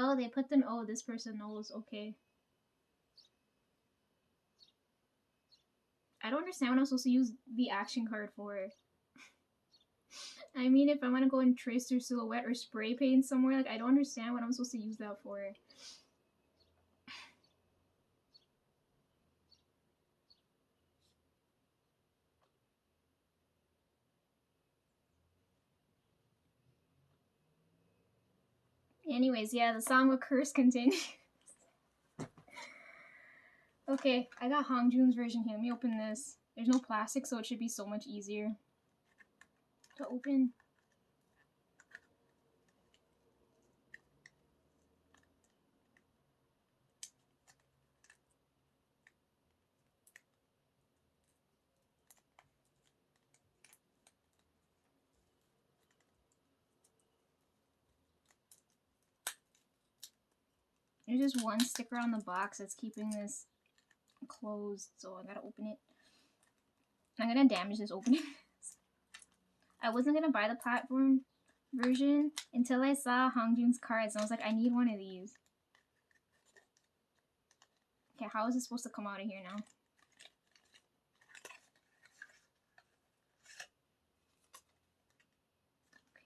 Oh, they put them. Oh, this person knows. Okay. I don't understand what I'm supposed to use the action card for. I mean, if I want to go and trace their silhouette or spray paint somewhere, like, I don't understand what I'm supposed to use that for. Anyways, yeah, the song with curse continues. Okay, I got Hongjoong's version here. Let me open this. There's no plastic, so it should be so much easier to open. There's just one sticker on the box that's keeping this closed, so I gotta open it. I'm gonna damage this opening. I wasn't gonna buy the platform version until I saw Hongjoong's cards, and I was like, I need one of these. Okay, how is this supposed to come out of here now?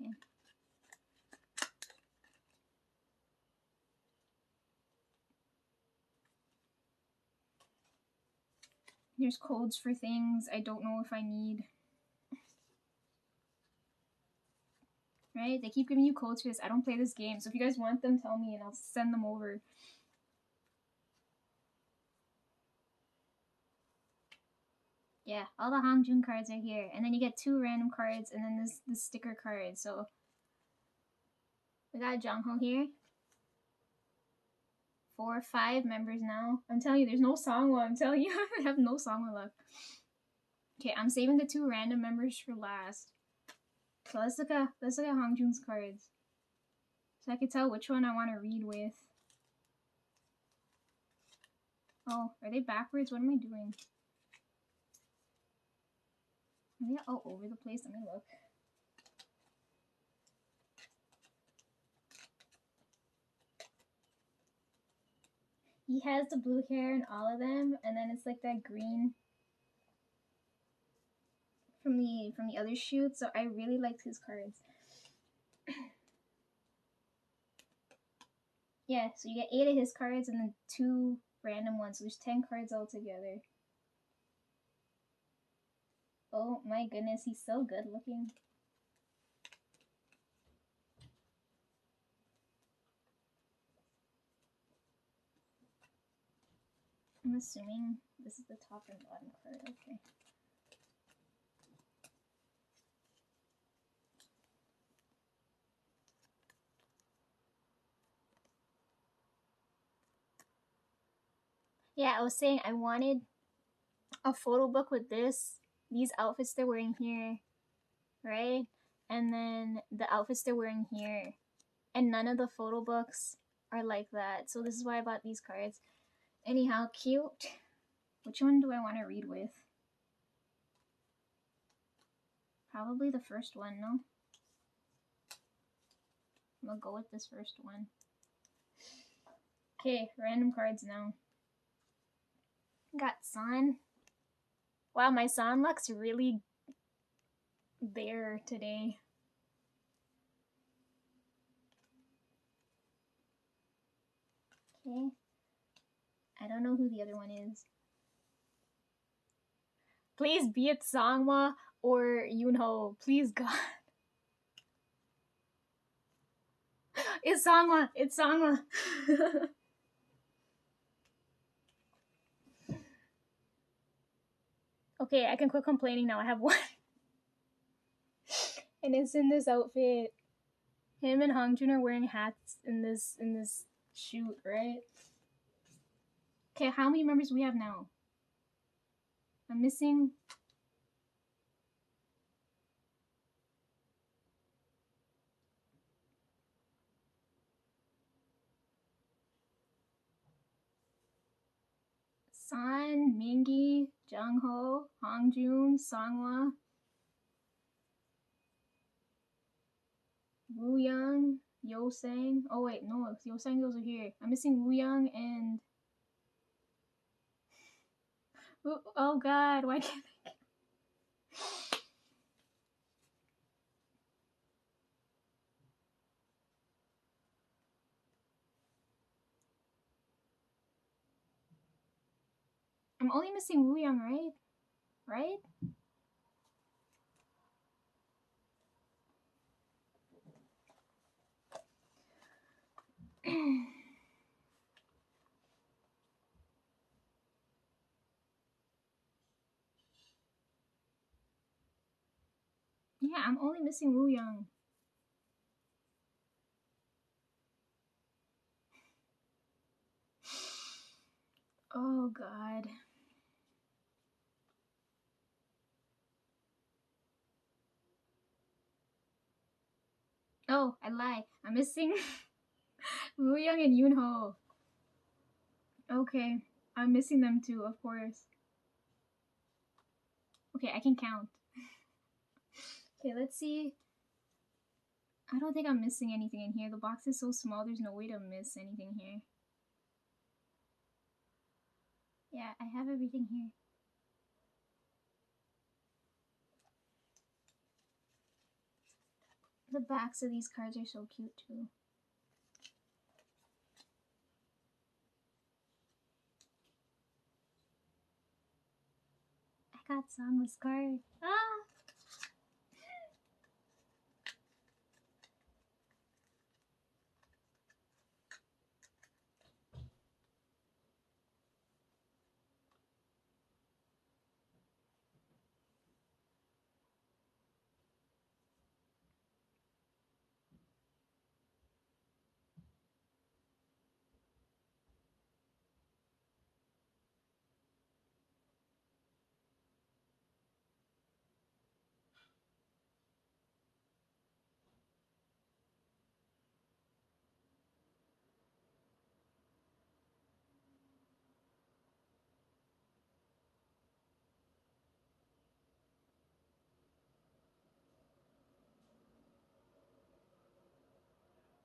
Okay. There's codes for things I don't know if I need. Right? They keep giving you codes for this. I don't play this game, so if you guys want them, tell me and I'll send them over. Yeah, all the Hongjoong cards are here. And then you get 2 random cards and then this sticker card. So we got Jongho here. 4 or 5 members now. I'm telling you, there's no Songwa. I'm telling you, I have no Songwa left. Okay, I'm saving the 2 random members for last. So let's look at Hongjoong's cards. So I can tell which one I want to read with. Oh, are they backwards? What am I doing? Are they all over the place? Let me look. He has the blue hair in all of them, and then it's like that green from the other shoot, so I really liked his cards. Yeah, so you get 8 of his cards and then 2 random ones, so there's 10 cards altogether. Oh my goodness, he's so good looking. I'm assuming this is the top and bottom card, okay. Yeah, I was saying I wanted a photo book with these outfits they're wearing here, right? And then the outfits they're wearing here. And none of the photo books are like that. So this is why I bought these cards. Anyhow, cute. Which one do I want to read with? Probably the first one, no? We'll go with this first one. Okay, random cards now. Got San. Wow, my San luck's really there today. Okay. I don't know who the other one is. Please be it Sangwa or Yoonho. Please, God. It's Sangwa. It's Sangwa. Okay, I can quit complaining now. I have one. And it's in this outfit. Him and Hongjoong are wearing hats in this shoot, right? Okay, how many members do we have now? I'm missing. San, Mingi, Jungho, Hongjoong, Sangwa, Wooyoung, Yo Sang. Oh wait, no, Yo Sang goes are here. I'm missing Woo Young and oh god, why can't I? I'm only missing Woo Young, right? Right? Yeah, I'm only missing Woo Young. Oh god. Oh, I lie. I'm missing Woo Young and Yoonho. Okay. I'm missing them too, of course. Okay, I can count. Okay, let's see. I don't think I'm missing anything in here. The box is so small, there's no way to miss anything here. Yeah, I have everything here. The backs of these cards are so cute too. I got Songless card. Ah!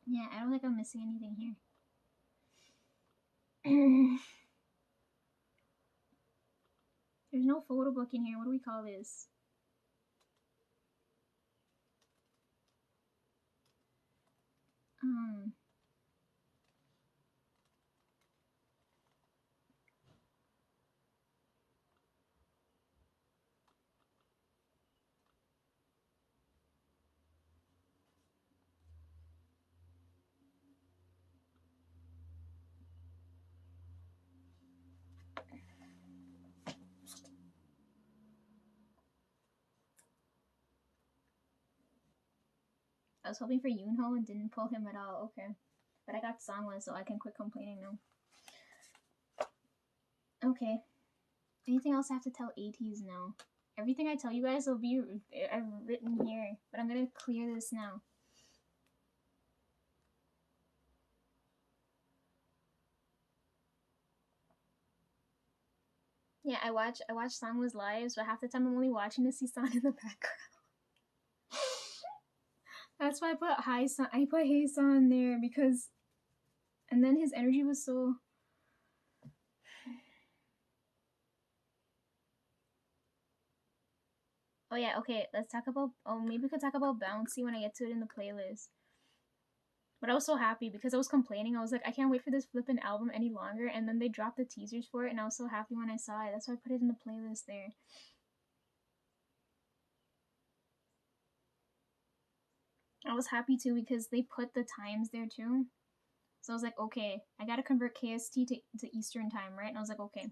Yeah, I don't think I'm missing anything here. There's no photo book in here. What do we call this? I was hoping for Yoonho and didn't pull him at all. Okay. But I got Songless, so I can quit complaining now. Okay. Anything else I have to tell ATEEZ now? Everything I tell you guys will be written here. But I'm gonna clear this now. Yeah, I watch Sangwa's lives, but half the time I'm only watching to see Sang in the background. That's why I put Hae San there because, and then his energy was so. Oh yeah, okay. Let's talk about. Oh, maybe we could talk about Bouncy when I get to it in the playlist. But I was so happy because I was complaining. I was like, I can't wait for this flippin' album any longer. And then they dropped the teasers for it, and I was so happy when I saw it. That's why I put it in the playlist there. I was happy too because they put the times there too. So I was like, okay, I gotta convert KST to Eastern time, right? And I was like, okay,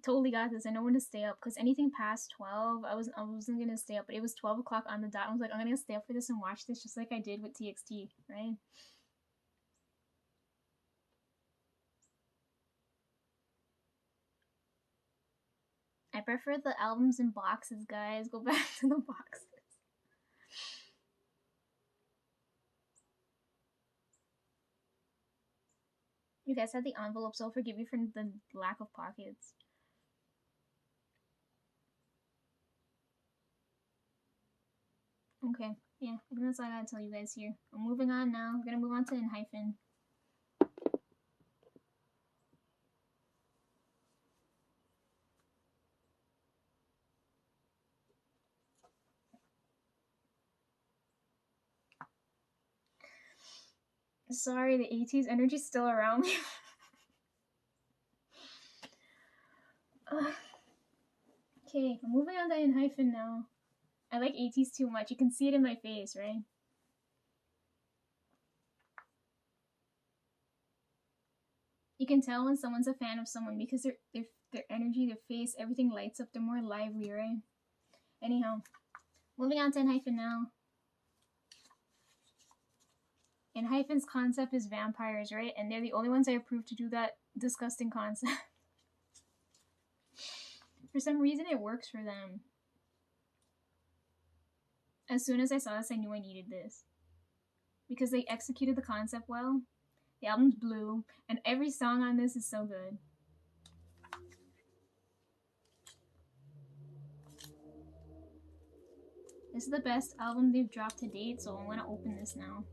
totally got this. I know when to stay up because anything past 12, I wasn't gonna stay up. But it was 12 o'clock on the dot. I was like, I'm gonna stay up for this and watch this just like I did with TXT, right? I prefer the albums in boxes, guys. Go back to the boxes. You guys had the envelope, so I'll forgive you for the lack of pockets. Okay. Yeah, I think that's all I gotta tell you guys here. I'm moving on now. We're gonna move on to ENHYPEN. Sorry, the ATEEZ energy's still around me. Okay, I'm moving on to ENHYPEN now. I like ATEEZ too much. You can see it in my face, right? You can tell when someone's a fan of someone because their energy, their face, everything lights up. They're more lively, right? Anyhow, moving on to ENHYPEN now. ENHYPEN's concept is vampires, right? And they're the only ones I approved to do that disgusting concept. For some reason, it works for them. As soon as I saw this, I knew I needed this. Because they executed the concept well. The album's blue, and every song on this is so good. This is the best album they've dropped to date, so I'm gonna open this now.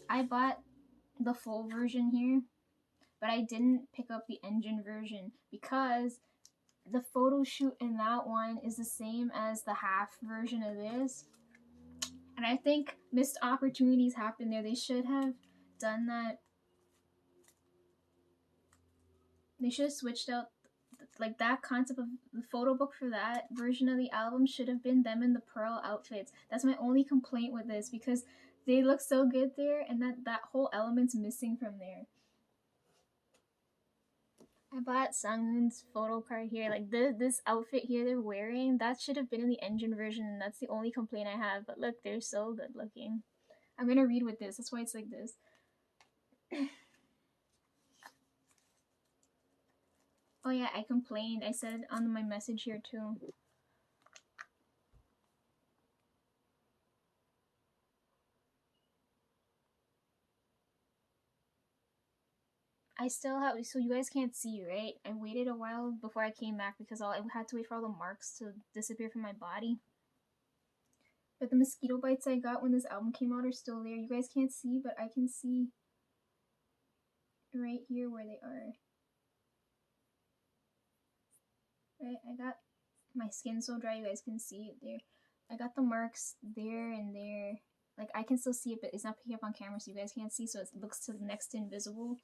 I bought the full version here, but I didn't pick up the engine version because the photo shoot in that one is the same as the half version of this. And I think missed opportunities happened there. They should have done that. They should have switched out, like, that concept of the photo book for that version of the album should have been them in the pearl outfits. That's my only complaint with this, because they look so good there, and that whole element's missing from there. I bought Sanghoon's photo card here. Like, this outfit here they're wearing, that should have been in the engine version, and that's the only complaint I have. But look, they're so good looking. I'm gonna read with this. That's why it's like this. Oh yeah, I complained. I said it on my message here too. I still have, so you guys can't see, right? I waited a while before I came back because I had to wait for all the marks to disappear from my body. But the mosquito bites I got when this album came out are still there. You guys can't see, but I can see right here where they are. Right, I got my skin so dry you guys can see it there. I got the marks there and there. Like, I can still see it, but it's not picking up on camera, so you guys can't see, so it looks to the next to invisible.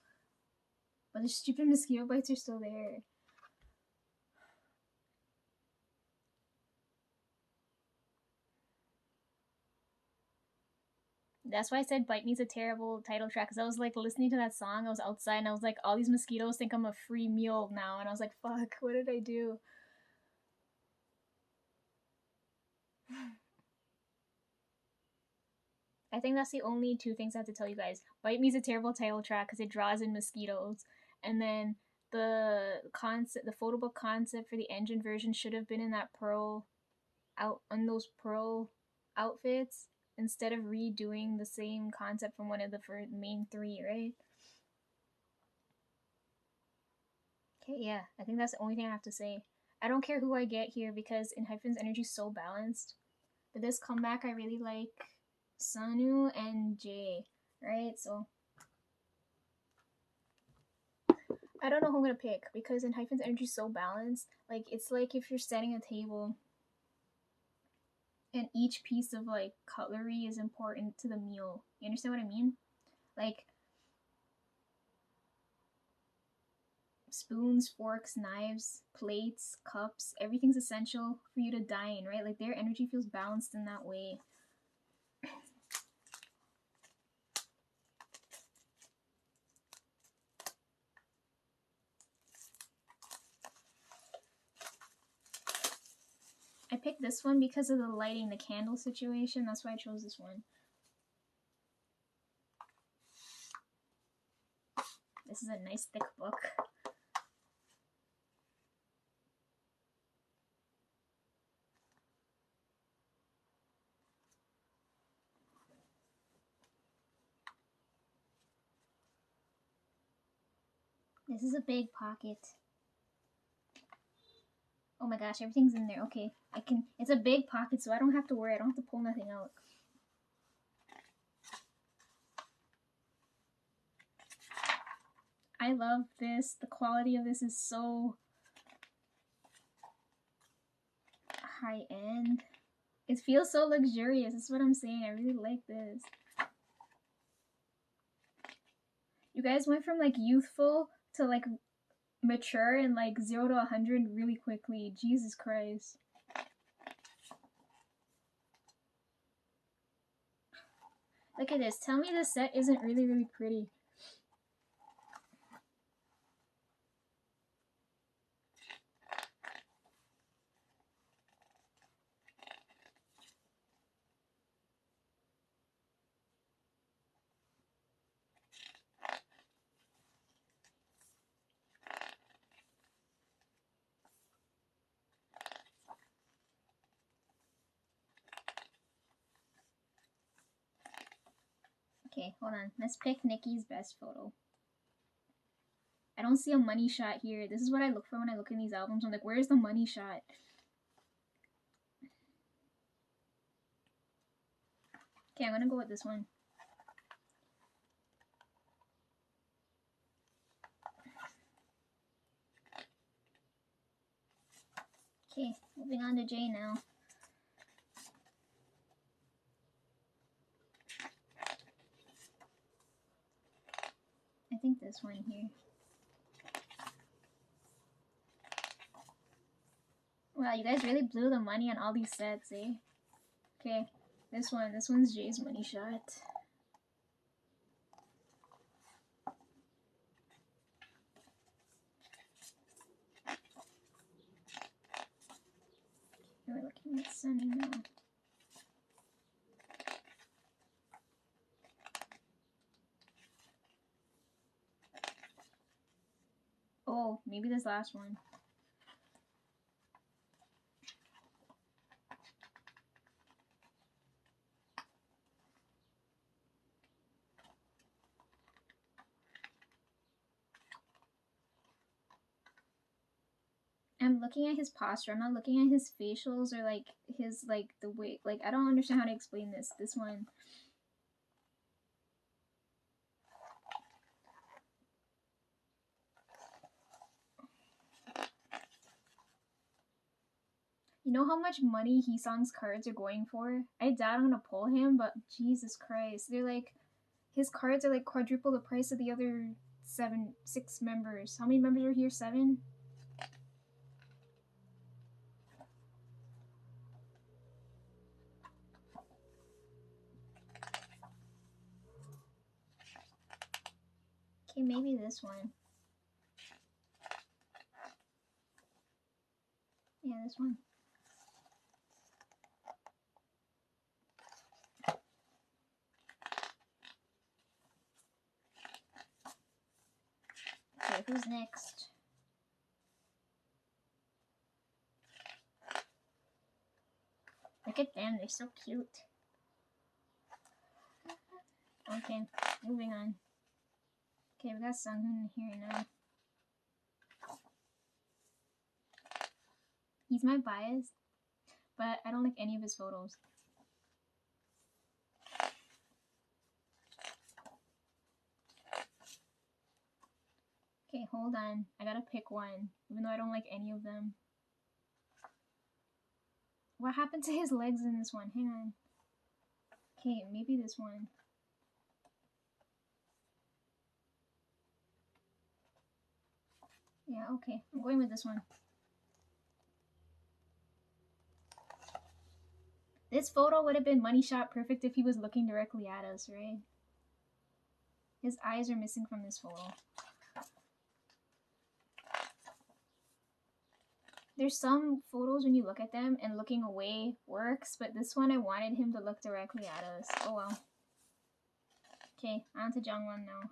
But the stupid mosquito bites are still there. That's why I said Bite Me's a terrible title track, because I was like listening to that song, I was outside, and I was like, all these mosquitoes think I'm a free meal now, and I was like, fuck, what did I do? I think that's the only two things I have to tell you guys. Bite Me's a terrible title track because it draws in mosquitoes, and then the concept, the photo book concept for the engine version should have been in that pearl on those pearl outfits instead of redoing the same concept from one of the main three, right? Okay, yeah, I think that's the only thing I have to say. I don't care who I get here because ENHYPEN's energy is so balanced. But this comeback, I really like Sanu and Jay, right? So I don't know who I'm gonna pick because ENHYPEN's energy is so balanced. Like, it's like if you're setting a table and each piece of like cutlery is important to the meal. You understand what I mean? Like, spoons, forks, knives, plates, cups, everything's essential for you to dine, right? Like, their energy feels balanced in that way. I picked this one because of the lighting, the candle situation. That's why I chose this one. This is a nice thick book. This is a big pocket. Oh my gosh, everything's in there. Okay, it's a big pocket, so I don't have to worry. I don't have to pull nothing out. I love this. The quality of this is so high end. It feels so luxurious. That's what I'm saying. I really like this. You guys went from like youthful to like mature and like 0 to 100 really quickly. Jesus Christ. Look at this. Tell me the set isn't really, really pretty. Okay, hold on. Let's pick Nikki's best photo. I don't see a money shot here. This is what I look for when I look in these albums. I'm like, where's the money shot? Okay, I'm gonna go with this one. Okay, moving on to J now. I think this one here. Wow, you guys really blew the money on all these sets, eh? Okay, this one's Jay's money shot. We're looking at Sunny now. Oh, maybe this last one. I'm looking at his posture. I'm not looking at his facials or like his like the way. Like I don't understand how to explain this. This one. You know how much money Heesong's cards are going for? I doubt I'm gonna pull him, but Jesus Christ, they're like, his cards are like quadruple the price of the other 6 members. How many members are here? 7? Okay, maybe this one. Yeah, this one. Okay, who's next? Look at them, they're so cute. Okay, moving on. Okay, we got Sunghoon here now. He's my bias, but I don't like any of his photos. Okay, hold on. I gotta pick one, even though I don't like any of them. What happened to his legs in this one? Hang on. Okay, maybe this one. Yeah, okay. I'm going with this one. This photo would have been money shot perfect if he was looking directly at us, right? His eyes are missing from this photo. There's some photos when you look at them and looking away works, but this one I wanted him to look directly at us. Oh well. Okay, on to Jungwon now.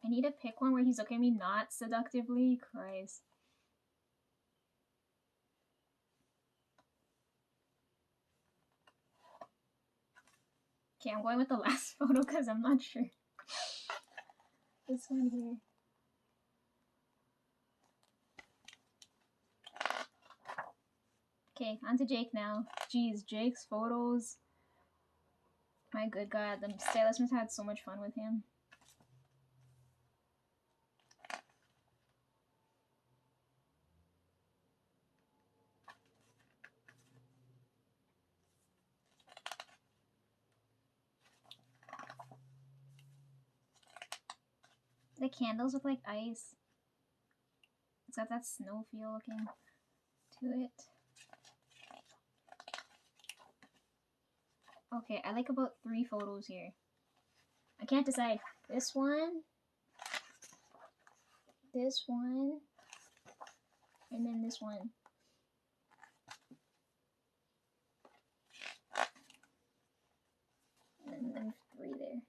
I need to pick one where he's looking at me not seductively. Christ. Okay, I'm going with the last photo because I'm not sure. This one here. Okay, on to Jake now. Jeez, Jake's photos. My good God, the stylist must have had so much fun with him. The candles look like ice. It's got that snow feel looking to it. Okay, I like about 3 photos here. I can't decide. This one, and then this one. And then 3 there.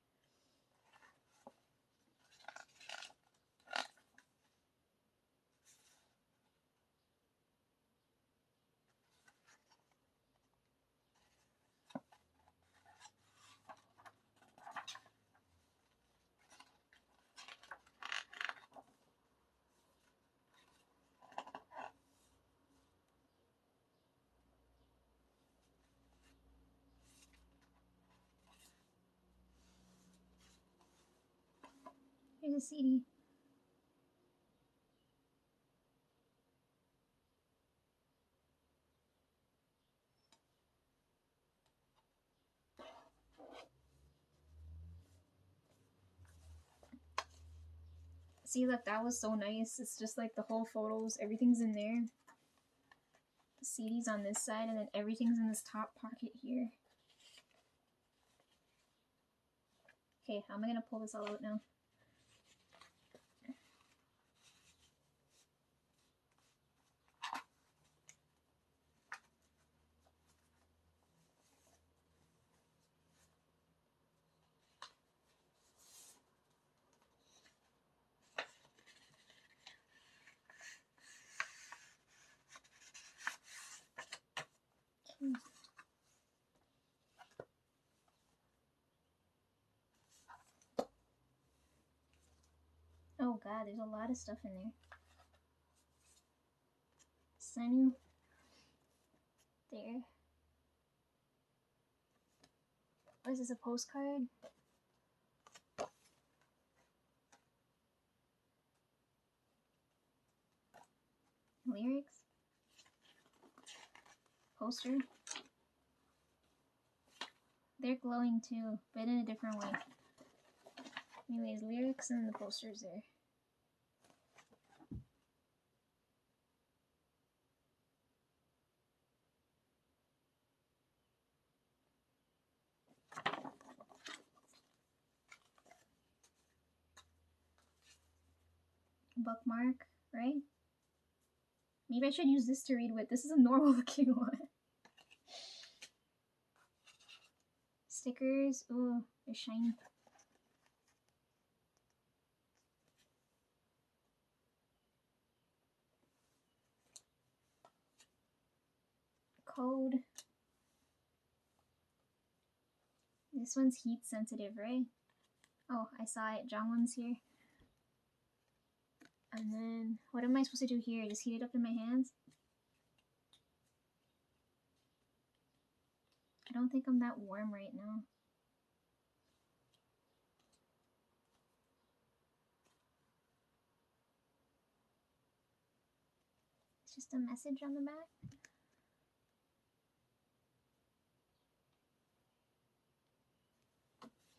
Here's a CD. See, look, that was so nice. It's just like the whole photos, everything's in there. The CD's on this side, and then everything's in this top pocket here. Okay, how am I gonna pull this all out now? Oh God, there's a lot of stuff in there. Sunny. There. What is this, a postcard? Lyrics? Poster? They're glowing too, but in a different way. Anyways, lyrics and the posters there. Bookmark, right? Maybe I should use this to read with. This is a normal looking one. Stickers. Ooh, they're shiny. Code. This one's heat sensitive, right? Oh, I saw it. Jongwon's here. And then, what am I supposed to do here? Just heat it up in my hands? I don't think I'm that warm right now. It's just a message on the back.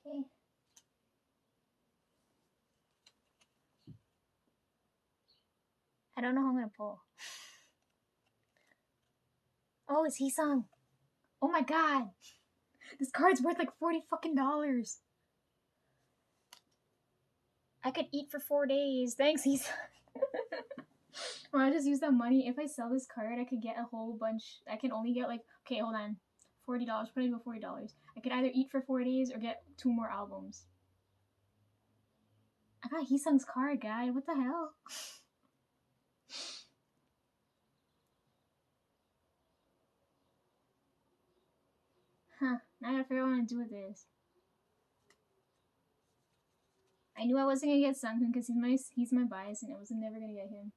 Okay. I don't know how I'm gonna pull. Oh, it's Heesung. Oh my God. This card's worth like $40 fucking. I could eat for 4 days. Thanks, Heesung. Or I just use that money. If I sell this card, I could get a whole bunch. I can only get like, okay, hold on. $40. Put it to $40. I could either eat for 4 days or get 2 more albums. I got Heesung's card, guy. What the hell? Huh. Now I gotta figure out what I'm gonna do with this. I knew I wasn't gonna get Sanghoon because he's my bias, and I was never gonna get him.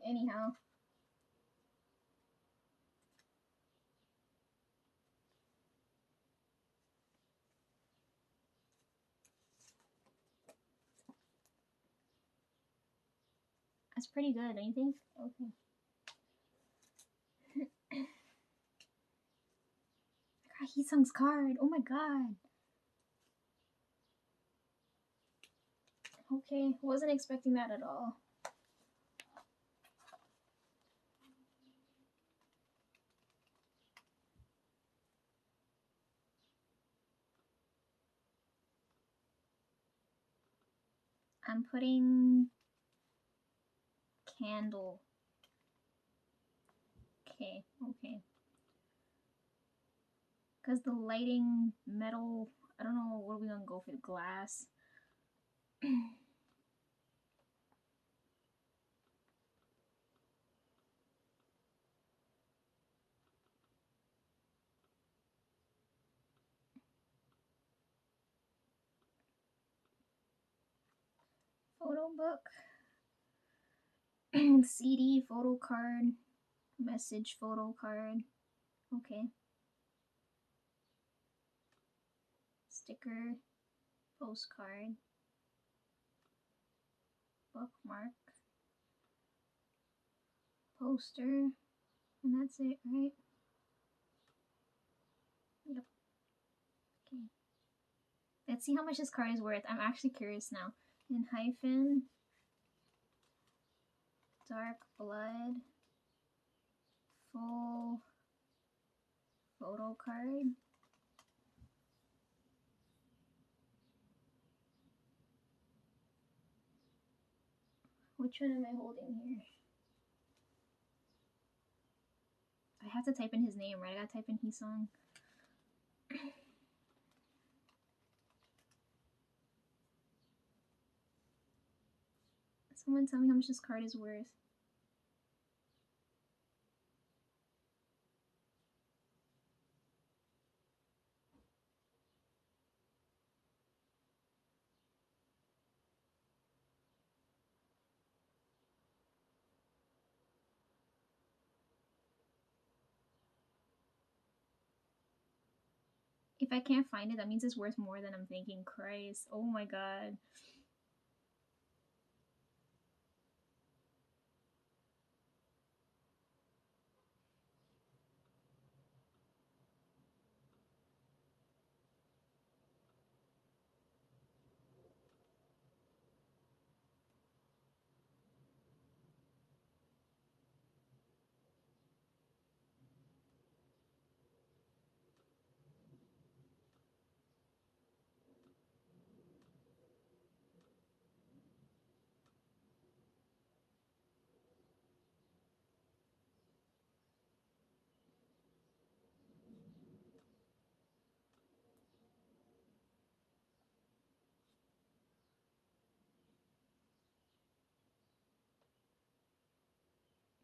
Anyhow. That's pretty good, don't you think? Okay. I got Heesung's card. Oh my god. Okay, wasn't expecting that at all. I'm putting candle. Okay, okay. Because the lighting, metal, I don't know, what are we gonna go for? Glass. Photo book. CD, photo card, message photo card. Okay. Sticker, postcard, bookmark, poster, and that's it, right? Yep. Okay. Let's see how much this card is worth. I'm actually curious now. ENHYPEN, Dark Blood, full photo card. Which one am I holding here? I have to type in his name, right? I gotta type in Heesung. Someone tell me how much this card is worth. If I can't find it, that means it's worth more than I'm thinking. Christ. Oh my god.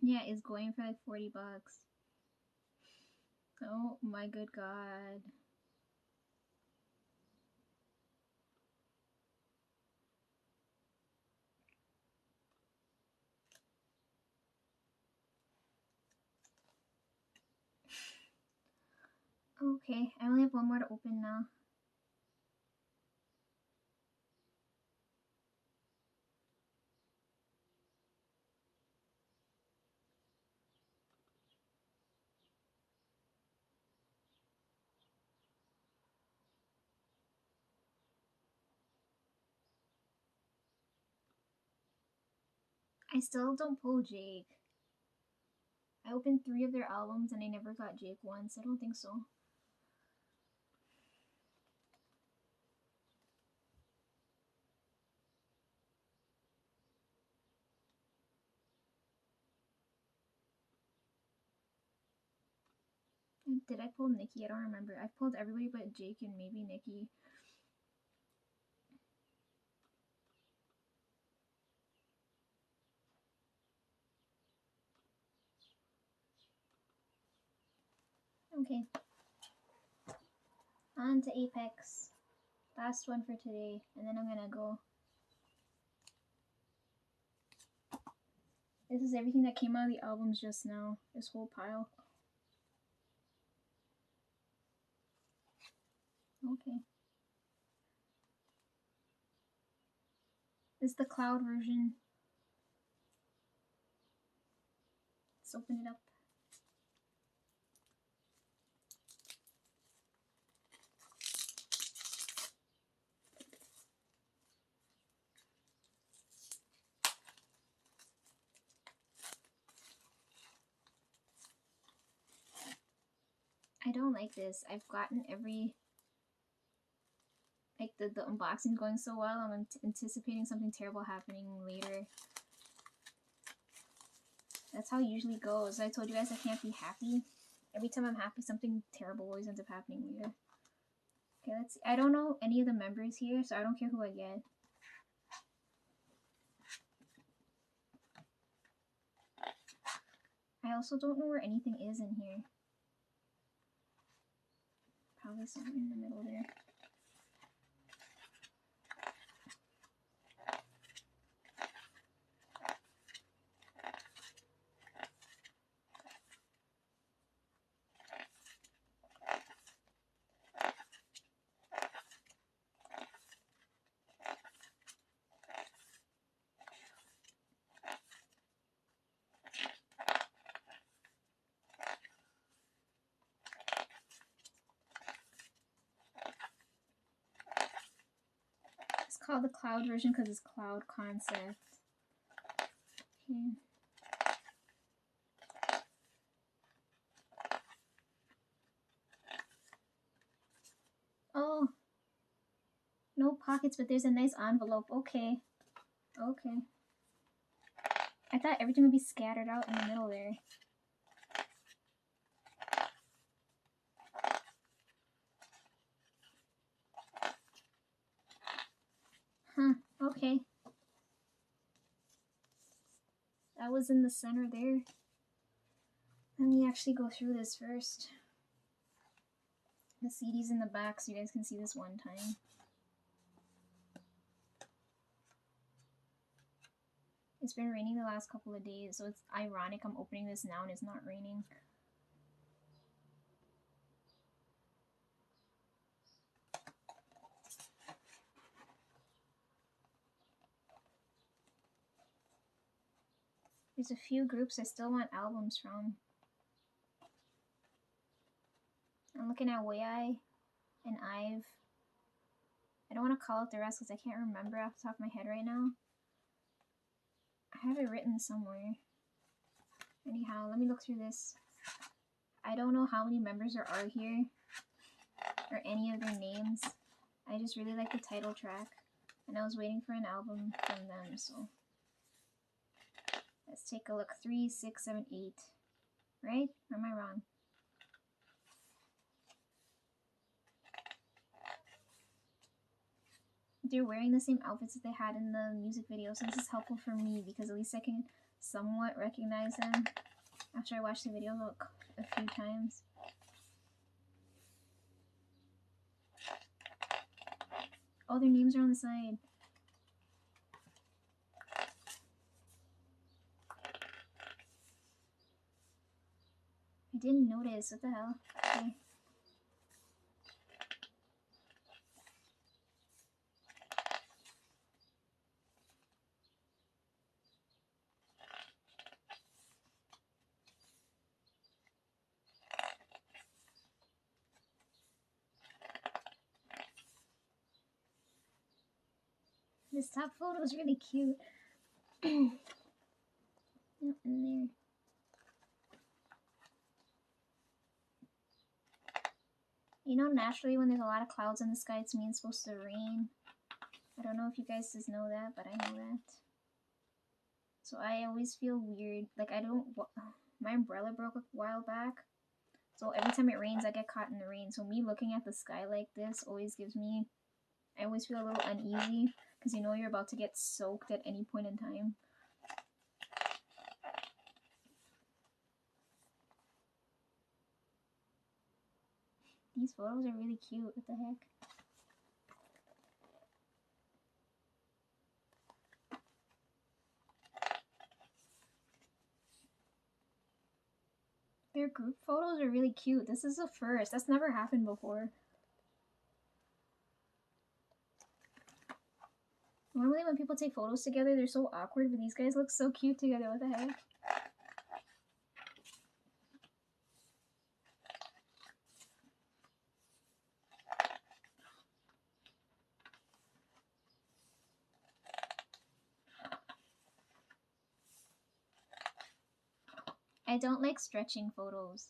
Yeah, it's going for like 40 bucks. Oh my good god. Okay, I only have one more to open now. I still don't pull Jake. I opened 3 of their albums and I never got Jake once. I don't think so. Did I pull Nikki? I don't remember. I've pulled everybody but Jake and maybe Nikki. Okay. On to Apex. Last one for today, and then I'm gonna go. This is everything that came out of the albums just now. This whole pile. Okay. This is the cloud version. Let's open it up. I don't like this. I've gotten every... Like, the unboxing going so well, I'm anticipating something terrible happening later. That's how it usually goes. I told you guys I can't be happy. Every time I'm happy, something terrible always ends up happening later. Okay, let's see. I don't know any of the members here, so I don't care who I get. I also don't know where anything is in here. Probably somewhere in the middle there. It's called the cloud version because it's cloud concept. Okay. Oh, no pockets, but there's a nice envelope. Okay. Okay. I thought everything would be scattered out in the middle there. Huh, okay. That was in the center there. Let me actually go through this first. The CD's in the back so you guys can see this one time. It's been raining the last couple of days, so it's ironic I'm opening this now and it's not raining. There's a few groups I still want albums from. I'm looking at Wei and Ive. I don't want to call out the rest because I can't remember off the top of my head right now. I have it written somewhere. Anyhow, let me look through this. I don't know how many members there are here or any of their names. I just really like the title track and I was waiting for an album from them, so let's take a look. 3, 6, 7, 8. Right? Or am I wrong? They're wearing the same outfits that they had in the music video, so this is helpful for me because at least I can somewhat recognize them after I watch the video a few times. Oh, their names are on the side. I didn't notice. What the hell? Okay. This top photo is really cute. Yep, in there. You know, naturally when there's a lot of clouds in the sky, it means it's supposed to rain. I don't know if you guys just know that, but I know that. So I always feel weird. Like my umbrella broke a while back. So every time it rains, I get caught in the rain. So me looking at the sky like this always gives me, I always feel a little uneasy because you know you're about to get soaked at any point in time. These photos are really cute. What the heck? Their group photos are really cute. This is a first. That's never happened before. Normally when people take photos together, they're so awkward, but these guys look so cute together. What the heck? I don't like stretching photos.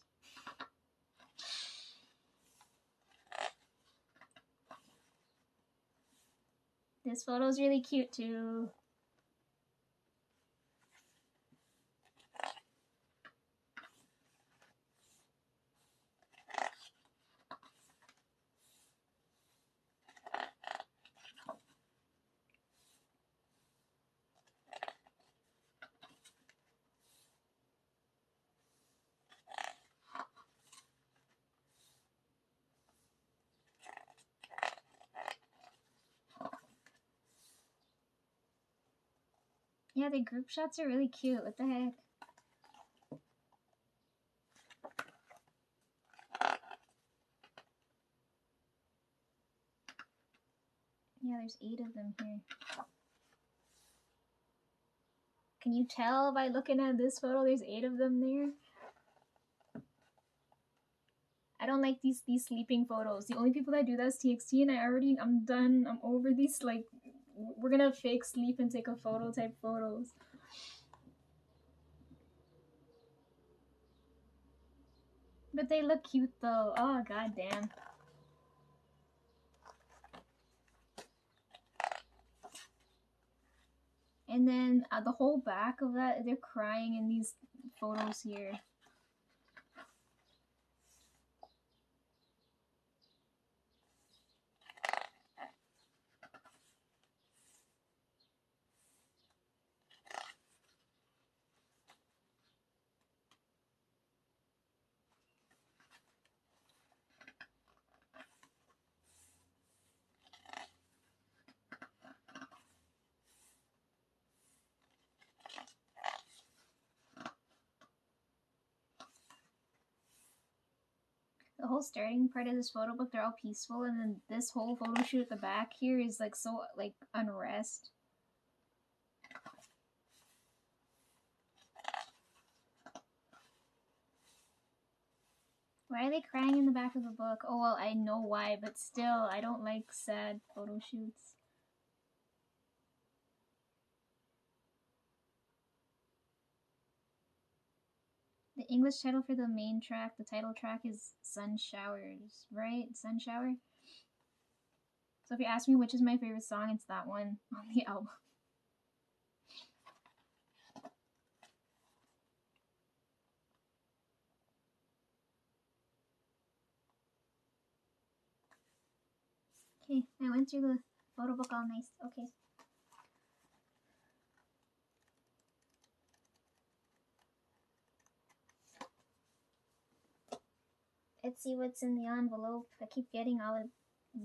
This photo's really cute too. Yeah, the group shots are really cute. What the heck? Yeah, there's 8 of them here. Can you tell by looking at this photo there's 8 of them there? I don't like these sleeping photos. The only people that do that is TXT, and I'm done. I'm over these, like, we're gonna fake sleep and take a photo type photos. But they look cute though. Oh, god damn. And then the whole back of that, they're crying in these photos here. The whole starting part of this photo book, they're all peaceful, and then this whole photo shoot at the back here is like so like unrest. Why are they crying in the back of the book? Oh well, I know why, but still, I don't like sad photo shoots. The English title for the main track, the title track is Sun Showers, right? Sun Shower? So if you ask me which is my favorite song, it's that one on the album. Okay, I went through the photo book all nice. Okay. Let's see what's in the envelope. I keep getting all of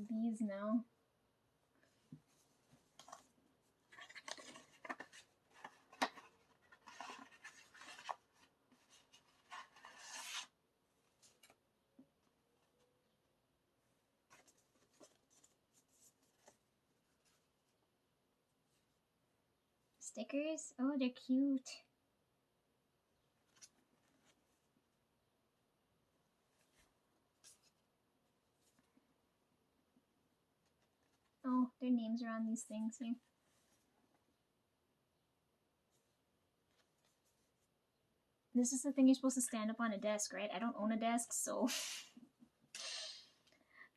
these now. Stickers? Oh, they're cute. Oh, their names are on these things here. This is the thing you're supposed to stand up on a desk, right? I don't own a desk, so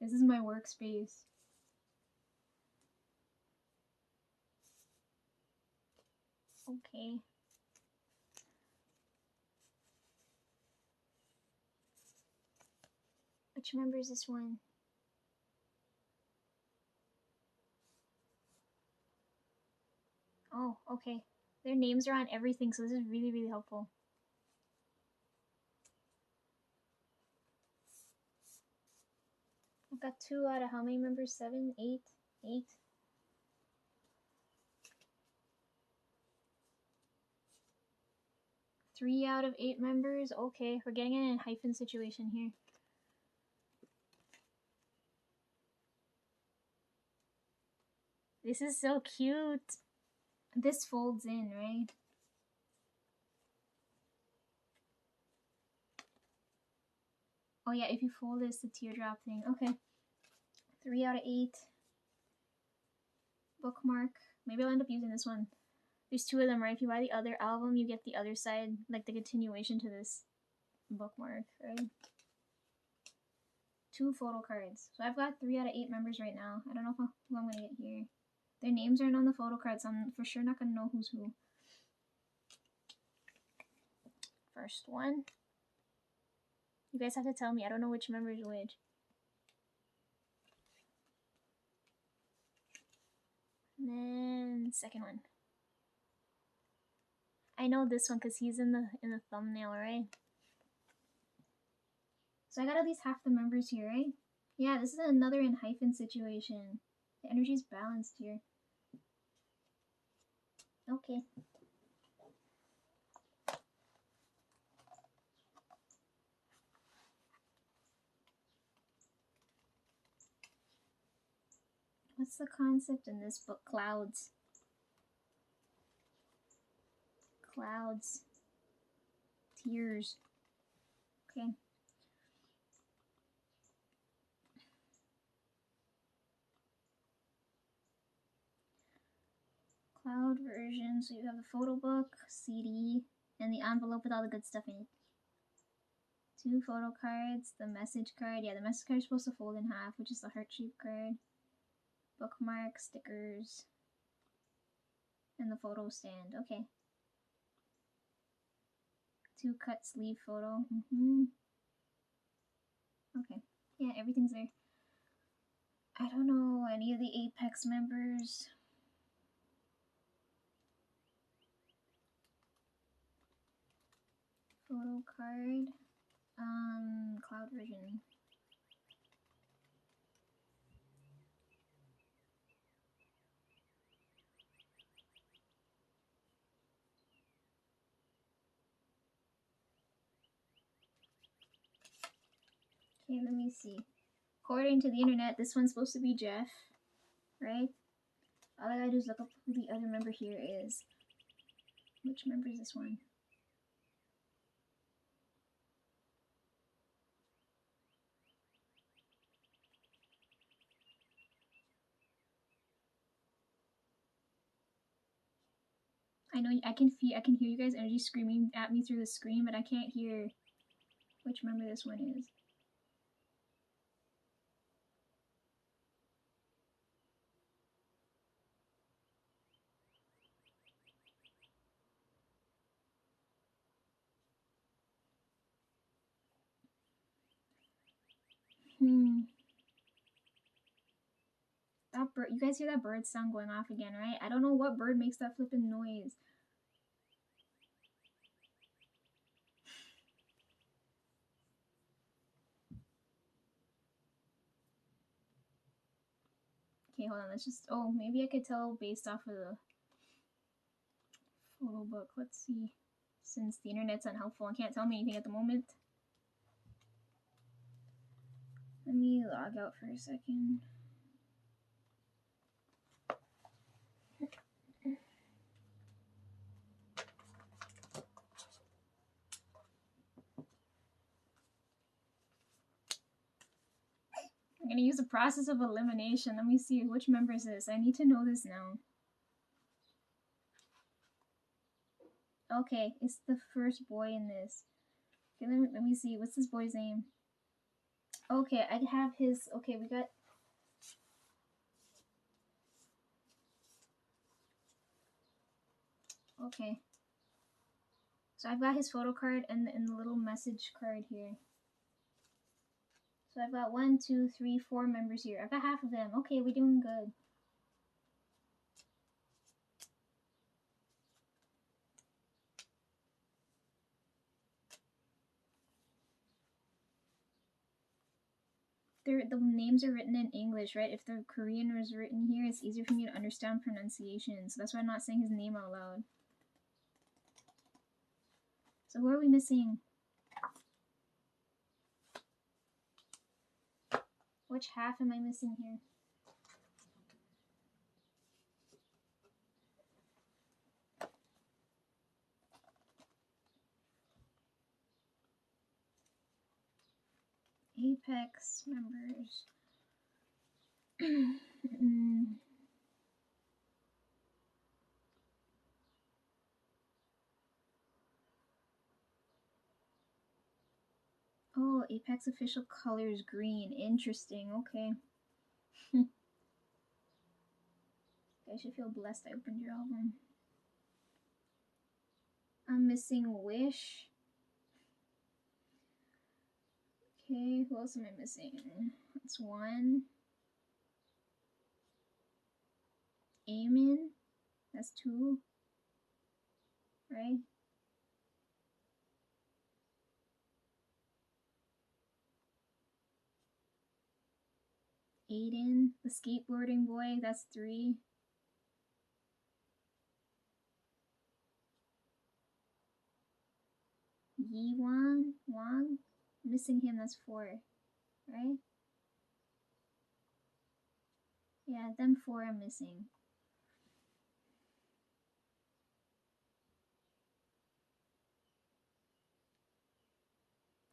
this is my workspace. Okay. Which member is this one? Oh, okay. Their names are on everything, so this is really, really helpful. I've got 2 out of how many members? 7, 8, 8. Three out of 8 members. Okay, we're getting in a hyphen situation here. This is so cute. This folds in, right? Oh yeah, if you fold it's the teardrop thing. Okay. 3 out of 8. Bookmark. Maybe I'll end up using this one. There's 2 of them, right? If you buy the other album, you get the other side, like the continuation to this bookmark, right? 2 photo cards. So I've got 3 out of 8 members right now. I don't know who I'm gonna get here. Their names aren't on the photo cards, so I'm for sure not gonna know who's who. First one. You guys have to tell me. I don't know which member is which. And then second one. I know this one because he's in the thumbnail, right? So I got at least half the members here, right? Yeah, this is another ENHYPEN situation. The energy's balanced here. Okay. What's the concept in this book? Clouds. Clouds. Tears. Okay. Cloud version. So you have the photo book, CD, and the envelope with all the good stuff in it. 2 photo cards, the message card. Yeah, the message card is supposed to fold in half, which is the heart-shaped card. Bookmark, stickers, and the photo stand. Okay. 2 cut sleeve photo. Okay. Yeah, everything's there. I don't know any of the APEX members. Photo card. Cloud version. Okay, let me see. According to the internet, this one's supposed to be Jeff, right? All I gotta do is look up who the other member here is. Which member is this one? I know I can hear you guys' energy screaming at me through the screen, but I can't hear which member this one is. That bird, you guys hear that bird sound going off again, right? I don't know what bird makes that flippin' noise. Okay, hold on, let's just, oh, maybe I could tell based off of the photo book. Let's see. Since the internet's unhelpful and can't tell me anything at the moment. Let me log out for a second. I'm gonna use the process of elimination. Let me see which member is this. I need to know this now. Okay, it's the first boy in this. Okay, let me see. What's this boy's name? Okay, I have his. Okay, we got. Okay. So I've got his photo card and the little message card here. So I've got 1, 2, 3, 4 members here. I've got half of them. Okay, we're doing good. the names are written in English, right? If the Korean was written here, it's easier for me to understand pronunciation. So that's why I'm not saying his name out loud. So who are we missing? Which half am I missing here? APEX members. Oh, APEX official color is green. Interesting. Okay. I should feel blessed I opened your album. I'm missing Wish. Okay, who else am I missing? That's one. Amen. That's two. Right? Aiden, the skateboarding boy, that's three. Wang, missing him, that's four, right? Yeah, them four are missing.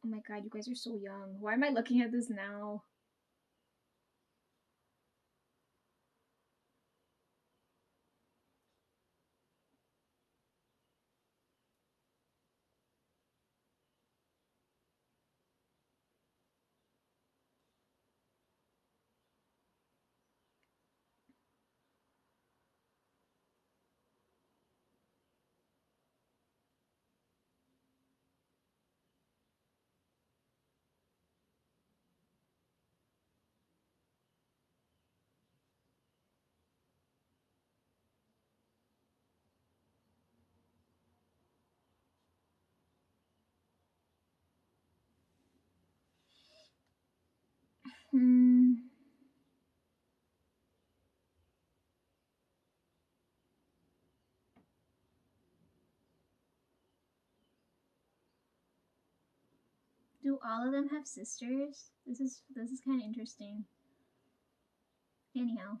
Oh my god, you guys are so young. Why am I looking at this now? Do all of them have sisters? This is kind of interesting. Anyhow,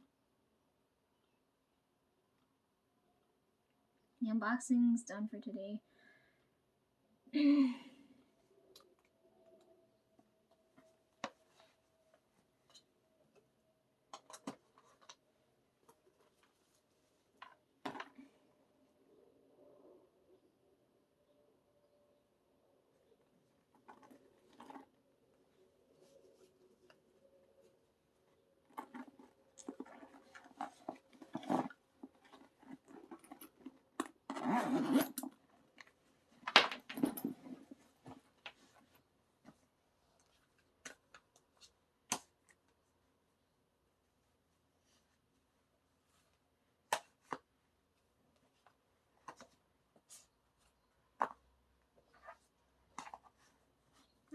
the unboxing's done for today.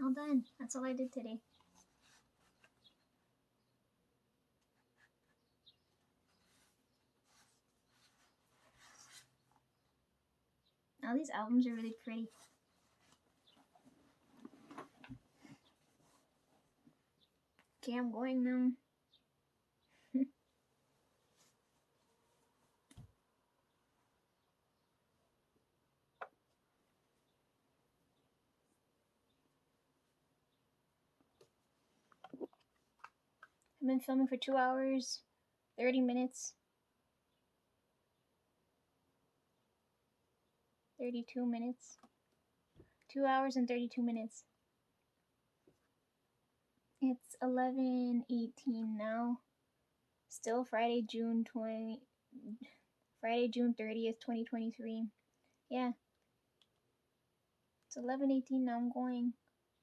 All done. That's all I did today. All these albums are really pretty. Okay, I'm going now. I've been filming for 2 hours, 30 minutes. 32 minutes. 2 hours and 32 minutes. It's 11:18 now. Still Friday, June 30th, 2023. Yeah. It's 11:18 now. I'm going.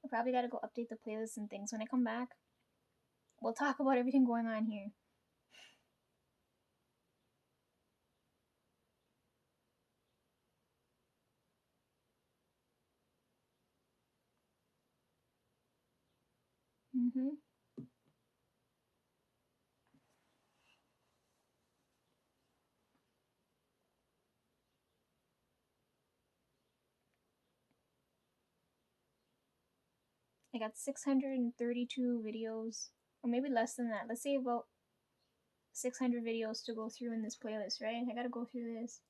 I probably gotta go update the playlist and things. When I come back, we'll talk about everything going on here. I got 632 videos, or maybe less than that. Let's say about 600 videos to go through in this playlist, right? I gotta go through this.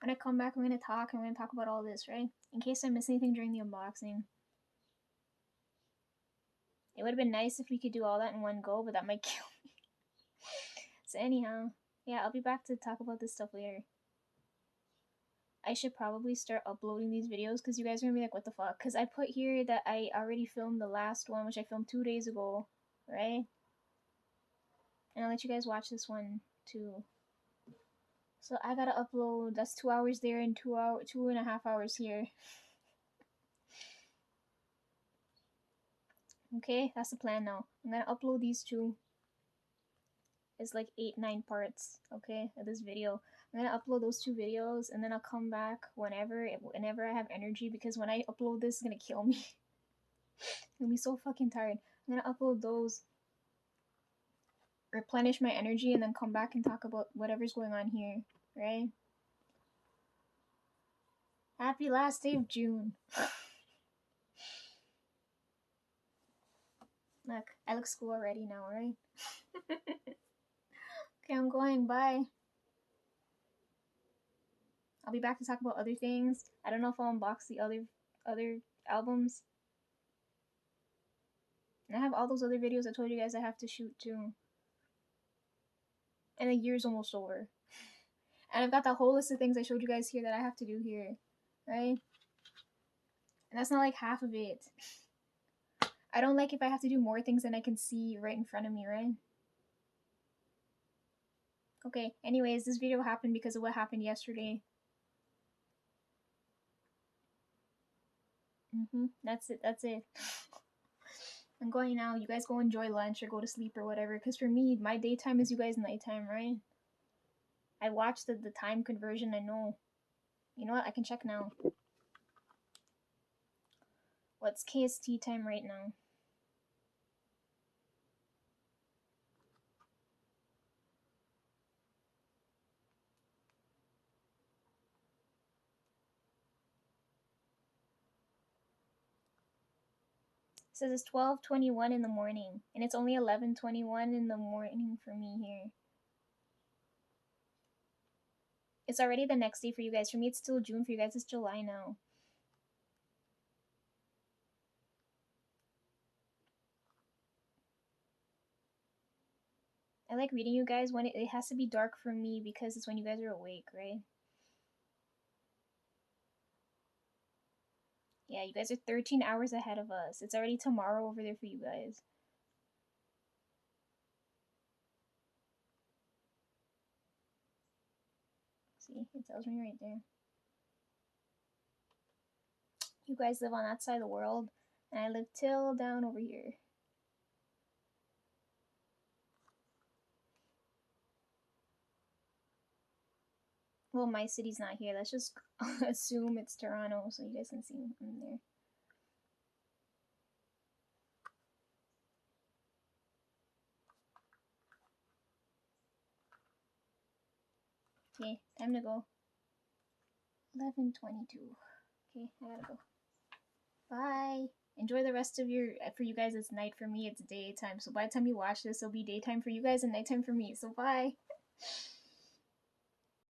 When I come back, I'm gonna talk about all this, right? In case I miss anything during the unboxing. It would have been nice if we could do all that in one go, but that might kill me. So anyhow, yeah, I'll be back to talk about this stuff later. I should probably start uploading these videos because you guys are gonna be like, what the fuck? Because I put here that I already filmed the last one, which I filmed 2 days ago, right? And I'll let you guys watch this one too. So I gotta upload, that's 2 hours there and 2.5 hours here. Okay, that's the plan now. I'm gonna upload these two. It's like 8-9 parts, okay, of this video. I'm gonna upload those 2 videos and then I'll come back whenever I have energy, because when I upload this, it's gonna kill me. I'm gonna be so fucking tired. I'm gonna upload those, replenish my energy, and then come back and talk about whatever's going on here, right? Happy last day of June. Look, I look school already now, right? Okay, I'm going, bye. I'll be back to talk about other things. I don't know if I'll unbox the other albums. And I have all those other videos I told you guys I have to shoot too. And the year's almost over. And I've got that whole list of things I showed you guys here that I have to do here, right? And that's not like half of it. I don't like if I have to do more things than I can see right in front of me, right? Okay, anyways, this video happened because of what happened yesterday. That's it. I'm going now. You guys go enjoy lunch or go to sleep or whatever. Because for me, my daytime is you guys' nighttime, right? I watched the time conversion. I know. You know what? I can check now. What's KST time right now? It says it's 12:21 in the morning. And it's only 11:21 in the morning for me here. It's already the next day for you guys. For me, it's still June. For you guys, it's July now. I like reading you guys when it has to be dark for me because it's when you guys are awake, right? Yeah, you guys are 13 hours ahead of us. It's already tomorrow over there for you guys. See, it tells me right there. You guys live on that side of the world, and I live till down over here. Well, my city's not here. Let's just assume it's Toronto so you guys can see in there. Okay, time to go. 11:22. Okay, I gotta go. Bye. Enjoy the rest of your, for you guys it's night, for me it's daytime. So by the time you watch this, it'll be daytime for you guys and nighttime for me. So bye.